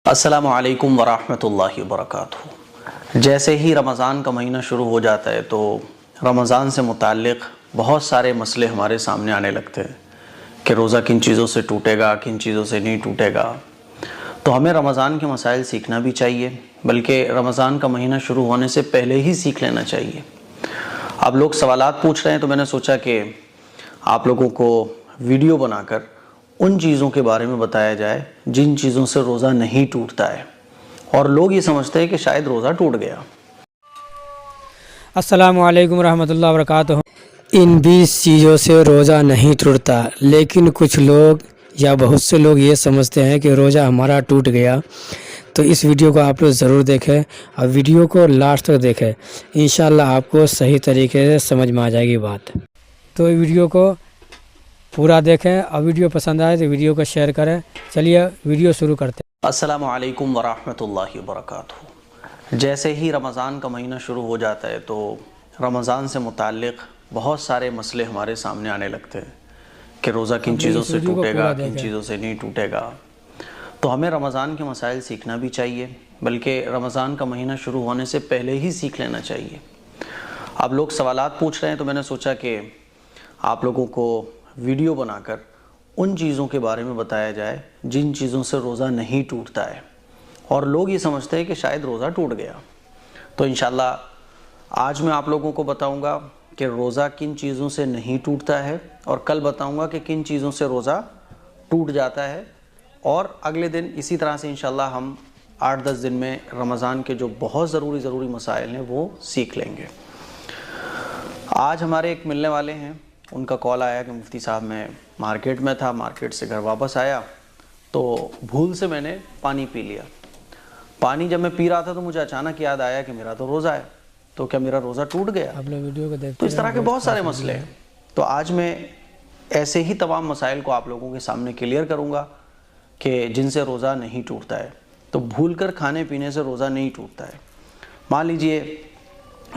अस्सलामु अलैकुम वरहमतुल्लाहि वबरकातुहू। जैसे ही रमज़ान का महीना शुरू हो जाता है तो रमज़ान से मुताल्लिक़ बहुत सारे मसले हमारे सामने आने लगते हैं कि रोज़ा किन चीज़ों से टूटेगा, किन चीज़ों से नहीं टूटेगा। तो हमें रमज़ान के मसाइल सीखना भी चाहिए, बल्कि रमज़ान का महीना शुरू होने से पहले ही सीख लेना चाहिए। अब लोग सवालात पूछ रहे हैं तो मैंने सोचा कि आप लोगों को वीडियो बनाकर उन चीज़ों के बारे में बताया जाए जिन चीज़ों से रोज़ा नहीं टूटता है और लोग ये समझते हैं कि शायद रोज़ा टूट गया। अस्सलामु अलैकुम रहमतुल्लाहि व बरकातुहू। इन 20 चीज़ों से रोज़ा नहीं टूटता, लेकिन कुछ लोग या बहुत से लोग ये समझते हैं कि रोज़ा हमारा टूट गया। तो इस वीडियो को आप लोग ज़रूर देखें और वीडियो को लास्ट तक देखें, इंशाल्लाह आपको सही तरीके से समझ में आ जाएगी बात। तो वीडियो को पूरा देखें और वीडियो पसंद आए तो वीडियो को शेयर करें। चलिए वीडियो शुरू करते हैं। अस्सलामु अलैकुम वरहमतुल्लाहि वबरकातुहू। जैसे ही रमज़ान का महीना शुरू हो जाता है तो रमज़ान से मुताल्लिक़ बहुत सारे मसले हमारे सामने आने लगते हैं कि रोज़ा किन चीज़ों से टूटेगा, किन चीज़ों से नहीं टूटेगा। तो हमें रमज़ान के मसाइल सीखना भी चाहिए, बल्कि रमज़ान का महीना शुरू होने से पहले ही सीख लेना चाहिए। अब लोग सवालात पूछ रहे हैं तो मैंने सोचा कि आप लोगों को वीडियो बनाकर उन चीज़ों के बारे में बताया जाए जिन चीज़ों से रोज़ा नहीं टूटता है और लोग ये समझते हैं कि शायद रोज़ा टूट गया। तो इंशाल्लाह आज मैं आप लोगों को बताऊंगा कि रोज़ा किन चीज़ों से नहीं टूटता है और कल बताऊंगा कि किन चीज़ों से रोज़ा टूट जाता है, और अगले दिन इसी तरह से इंशाल्लाह हम 8-10 दिन में रमज़ान के जो बहुत ज़रूरी मसाइल हैं वो सीख लेंगे। आज हमारे एक मिलने वाले हैं, उनका कॉल आया कि मुफ्ती साहब मैं मार्केट में था, मार्केट से घर वापस आया तो भूल से मैंने पानी पी लिया। पानी जब मैं पी रहा था तो मुझे अचानक याद आया कि मेरा तो रोज़ा है, तो क्या मेरा रोज़ा टूट गया? आप लोग वीडियो को देखते तो इस तरह के बहुत सारे मसले हैं। तो आज मैं ऐसे ही तमाम मसाइल को आप लोगों के सामने क्लियर करूँगा कि जिनसे रोज़ा नहीं टूटता है। तो भूल कर खाने पीने से रोज़ा नहीं टूटता है। मान लीजिए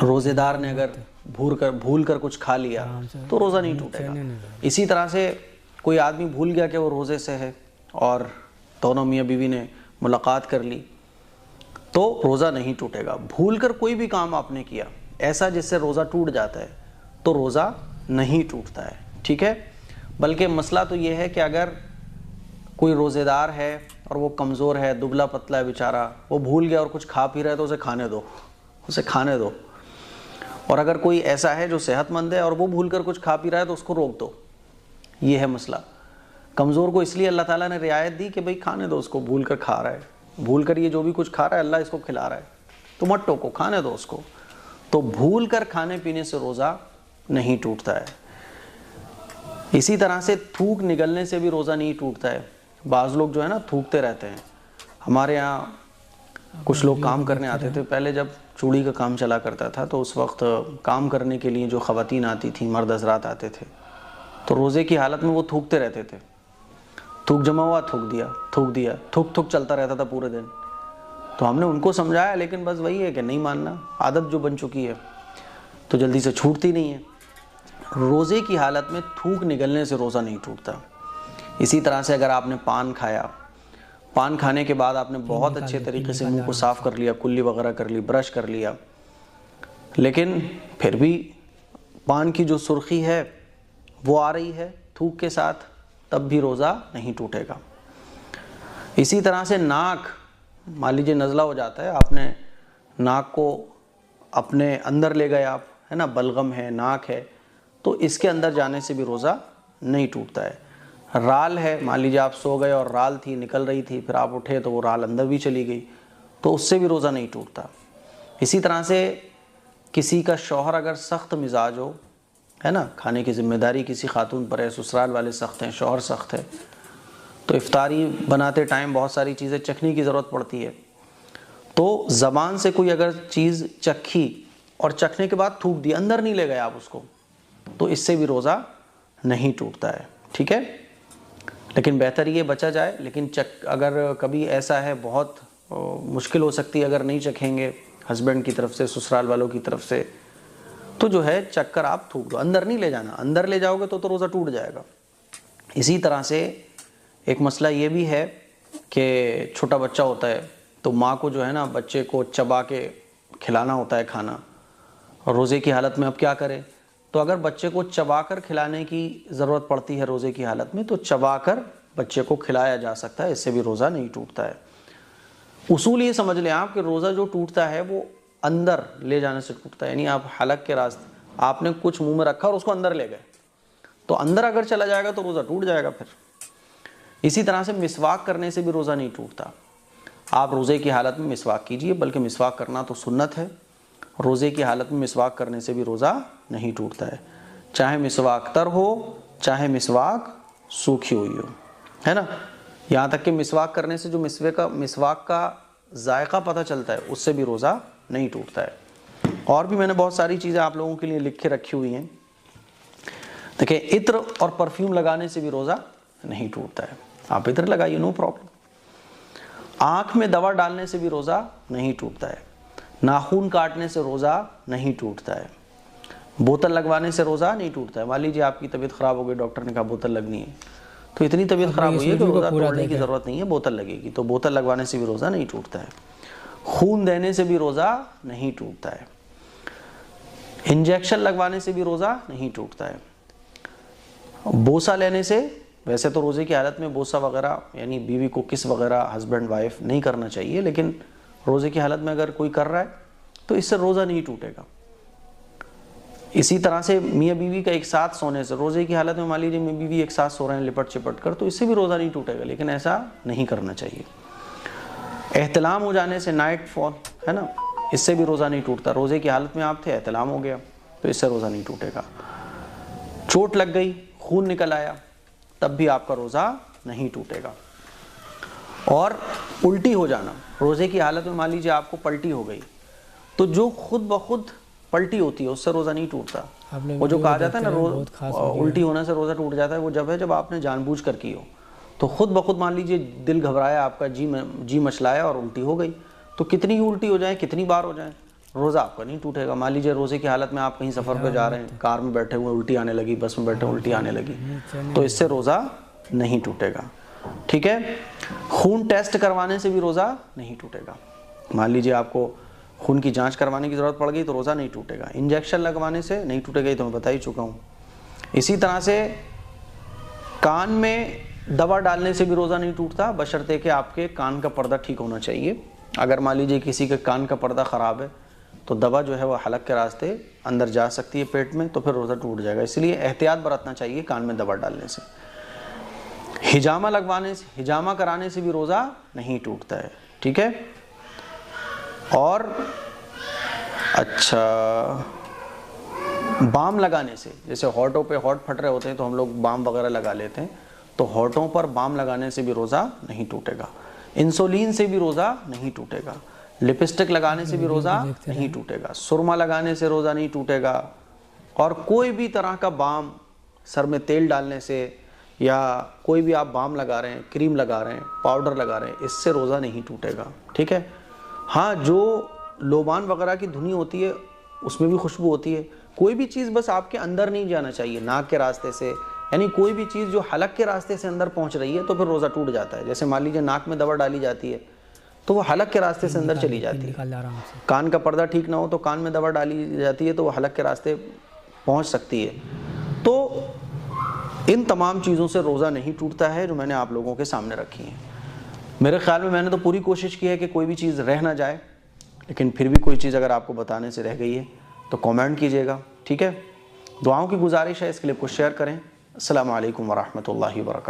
रोज़ेदार ने अगर भूल कर कुछ खा लिया तो रोज़ा नहीं टूटेगा। इसी तरह से कोई आदमी भूल गया कि वो रोज़े से है और दोनों मियाँ बीवी ने मुलाकात कर ली तो रोज़ा नहीं टूटेगा। भूल कर कोई भी काम आपने किया ऐसा जिससे रोज़ा टूट जाता है तो रोज़ा नहीं टूटता है, ठीक है। बल्कि मसला तो ये है कि अगर कोई रोज़ेदार है और वो कमज़ोर है, दुबला पतला है बेचारा, वो भूल गया और कुछ खा पी रहा है तो उसे खाने दो। और अगर कोई ऐसा है जो सेहतमंद है और वो भूल कर कुछ खा पी रहा है तो उसको रोक दो। ये है मसला। कमज़ोर को इसलिए अल्लाह ताला ने रियायत दी कि भाई खाने दो उसको, भूल कर खा रहा है, भूल कर ये जो भी कुछ खा रहा है अल्लाह इसको खिला रहा है, तो मत टोको, खाने दो उसको। तो भूल कर खाने पीने से रोज़ा नहीं टूटता है। इसी तरह से थूक निगलने से भी रोज़ा नहीं टूटता है। बाज़ लोग जो है ना थूकते रहते हैं। हमारे यहाँ कुछ लोग काम करने आते थे, पहले जब चूड़ी का काम चला करता था तो उस वक्त काम करने के लिए जो ख़वातीन आती थी, मर्द हज़रात आते थे, तो रोज़े की हालत में वो थूकते रहते थे। थूक जमा हुआ, थूक दिया, थूक चलता रहता था पूरे दिन। तो हमने उनको समझाया, लेकिन बस वही है कि नहीं मानना, आदत जो बन चुकी है तो जल्दी से छूटती नहीं है। रोज़े की हालत में थूक निगलने से रोज़ा नहीं टूटता। इसी तरह से अगर आपने पान खाया, पान खाने के बाद आपने बहुत अच्छे तरीके से मुंह को साफ़ कर लिया, कुल्ली वगैरह कर ली, ब्रश कर लिया, लेकिन फिर भी पान की जो सुर्खी है वो आ रही है थूक के साथ, तब भी रोज़ा नहीं टूटेगा। इसी तरह से नाक, मान लीजिए नज़ला हो जाता है, आपने नाक को अपने अंदर ले गए आप, है ना, बलगम है, नाक है, तो इसके अंदर जाने से भी रोज़ा नहीं टूटता है। राल है, मान लीजिए आप सो गए और राल थी, निकल रही थी, फिर आप उठे तो वो राल अंदर भी चली गई, तो उससे भी रोज़ा नहीं टूटता। इसी तरह से किसी का शौहर अगर सख्त मिजाज हो, है ना, खाने की ज़िम्मेदारी किसी खातून पर है, ससुराल वाले सख्त हैं, शौहर सख्त है, तो इफ्तारी बनाते टाइम बहुत सारी चीज़ें चखने की ज़रूरत पड़ती है। तो ज़बान से कोई अगर चीज़ चखी और चखने के बाद थूक दी, अंदर नहीं ले गए आप उसको, तो इससे भी रोज़ा नहीं टूटता है, ठीक है। लेकिन बेहतर ये बचा जाए। लेकिन अगर कभी ऐसा है, बहुत मुश्किल हो सकती है, अगर नहीं चखेंगे हस्बैंड की तरफ से, ससुराल वालों की तरफ से, तो जो है चक्कर आप थूक दो, अंदर नहीं ले जाना। अंदर ले जाओगे तो रोज़ा टूट जाएगा। इसी तरह से एक मसला ये भी है कि छोटा बच्चा होता है तो माँ को जो है ना बच्चे को चबा के खिलाना होता है खाना, रोज़े की हालत में अब क्या करें? तो अगर बच्चे को चबाकर खिलाने की ज़रूरत पड़ती है रोज़े की हालत में तो चबाकर बच्चे को खिलाया जा सकता है, इससे भी रोज़ा नहीं टूटता है। उसूल ये समझ लें आप कि रोज़ा जो टूटता है वो अंदर ले जाने से टूटता है, यानी आप हलक के रास्ते आपने कुछ मुंह में रखा और उसको अंदर ले गए तो अंदर अगर चला जाएगा तो रोज़ा टूट जाएगा फिर। इसी तरह से मिसवाक करने से भी रोज़ा नहीं टूटता। आप रोज़े की हालत में मिसवाक कीजिए, बल्कि मिसवाक करना तो सुन्नत है। रोज़े की हालत में मिसवाक करने से भी रोज़ा नहीं टूटता है, चाहे मिसवाक तर हो चाहे मिसवाक सूखी हुई हो, है ना। यहाँ तक कि मिसवाक करने से जो मिसवाक का जायका पता चलता है उससे भी रोज़ा नहीं टूटता है। और भी मैंने बहुत सारी चीज़ें आप लोगों के लिए लिख के रखी हुई हैं। देखिए, इत्र और परफ्यूम लगाने से भी रोज़ा नहीं टूटता है। आप इत्र लगाइए, नो प्रॉब्लम। आँख में दवा डालने से भी रोज़ा नहीं टूटता है। नाखून काटने से रोज़ा नहीं टूटता है। बोतल लगवाने से रोज़ा नहीं टूटता है। मान लीजिए आपकी तबीयत ख़राब हो गई, डॉक्टर ने कहा बोतल लगनी है, तो इतनी तबीयत ख़राब हुई है कि रोज़ा तोड़ने की ज़रूरत नहीं है, बोतल लगेगी, तो बोतल लगवाने से भी रोज़ा नहीं टूटता है। खून देने से भी रोज़ा नहीं टूटता है। इंजेक्शन लगवाने से भी रोज़ा नहीं टूटता है। बोसा लेने से, वैसे तो रोज़े की हालत में बोसा वगैरह यानी बीवी को किस वगैरह हस्बैंड वाइफ नहीं करना चाहिए, लेकिन रोज़े की हालत में अगर कोई कर रहा है तो इससे रोज़ा नहीं टूटेगा। इसी तरह से मियाँ बीवी का एक साथ सोने से, रोज़े की हालत में मान लीजिए मियाँ बीवी एक साथ सो रहे हैं लिपट चिपट कर, तो इससे भी रोज़ा नहीं टूटेगा, लेकिन ऐसा नहीं करना चाहिए। एहतलाम हो जाने से, नाइट फॉल, है ना, इससे भी रोज़ा नहीं टूटता। रोज़े की हालत में आप थे, एहतलाम हो गया तो इससे रोज़ा नहीं टूटेगा। चोट लग गई, खून निकल आया, तब भी आपका रोज़ा नहीं टूटेगा। और उल्टी हो जाना, रोज़े की हालत में मान लीजिए आपको पलटी हो गई, तो जो खुद ब खुद पलटी होती है उससे रोज़ा नहीं टूटता। वो जो कहा जाता है ना उल्टी होने से रोज़ा टूट जाता है, वो जब आपने जानबूझ कर की हो। तो खुद ब खुद मान लीजिए दिल घबराया आपका, जी मचलाया और उल्टी हो गई, तो कितनी ही उल्टी हो जाए, कितनी बार हो जाए, रोज़ा आपका नहीं टूटेगा। मान लीजिए रोज़े की हालत में आप कहीं सफ़र पे जा रहे हैं, कार में बैठे हुए उल्टी आने लगी, बस में बैठे उल्टी आने लगी, तो इससे रोज़ा नहीं टूटेगा। ठीक है। खून टेस्ट करवाने से भी रोज़ा नहीं टूटेगा। मान लीजिए आपको खून की जांच करवाने की ज़रूरत पड़ गई तो रोज़ा नहीं टूटेगा। इंजेक्शन लगवाने से नहीं टूटेगा, ये तो मैं बता ही चुका हूँ। इसी तरह से कान में दवा डालने से भी रोज़ा नहीं टूटता, बशर्ते कि आपके कान का पर्दा ठीक होना चाहिए। अगर मान लीजिए किसी के कान का पर्दा ख़राब है तो दवा जो है वह हलक के रास्ते अंदर जा सकती है पेट में, तो फिर रोज़ा टूट जाएगा। इसलिए एहतियात बरतना चाहिए कान में दवा डालने से। हिजामा लगवाने से, हिजामा कराने से भी रोज़ा नहीं टूटता है। ठीक है। और अच्छा, बाम लगाने से, जैसे होठों पे होठ फट रहे होते हैं तो हम लोग बाम वगैरह लगा लेते हैं, तो होठों पर बाम लगाने से भी रोज़ा नहीं टूटेगा। इंसुलिन से भी रोज़ा नहीं टूटेगा। लिपस्टिक लगाने से भी रोज़ा नहीं टूटेगा। सुरमा लगाने से रोज़ा नहीं टूटेगा। और कोई भी तरह का बाम, सर में तेल डालने से या कोई भी आप बाम लगा रहे हैं, क्रीम लगा रहे हैं, पाउडर लगा रहे हैं, इससे रोज़ा नहीं टूटेगा। ठीक है। हाँ, जो लोबान वगैरह की धुनी होती है उसमें भी खुशबू होती है। कोई भी चीज़ बस आपके अंदर नहीं जाना चाहिए, नाक के रास्ते से, यानी कोई भी चीज़ जो हलक के रास्ते से अंदर पहुंच रही है तो फिर रोज़ा टूट जाता है। जैसे मान लीजिए नाक में दवा डाली जाती है तो वो हलक के रास्ते से अंदर चली जाती है। कान का पर्दा ठीक ना हो तो कान में दवा डाली जाती है तो वो हलक के रास्ते पहुंच सकती है। तो इन तमाम चीज़ों से रोज़ा नहीं टूटता है जो मैंने आप लोगों के सामने रखी हैं। मेरे ख्याल में मैंने तो पूरी कोशिश की है कि कोई भी चीज़ रह ना जाए, लेकिन फिर भी कोई चीज़ अगर आपको बताने से रह गई है तो कमेंट कीजिएगा। ठीक है। दुआओं की गुजारिश है, इस क्लिप को शेयर करें। अस्सलामु अलैकुम वरहमतुल्लाहि वबरकातुहू।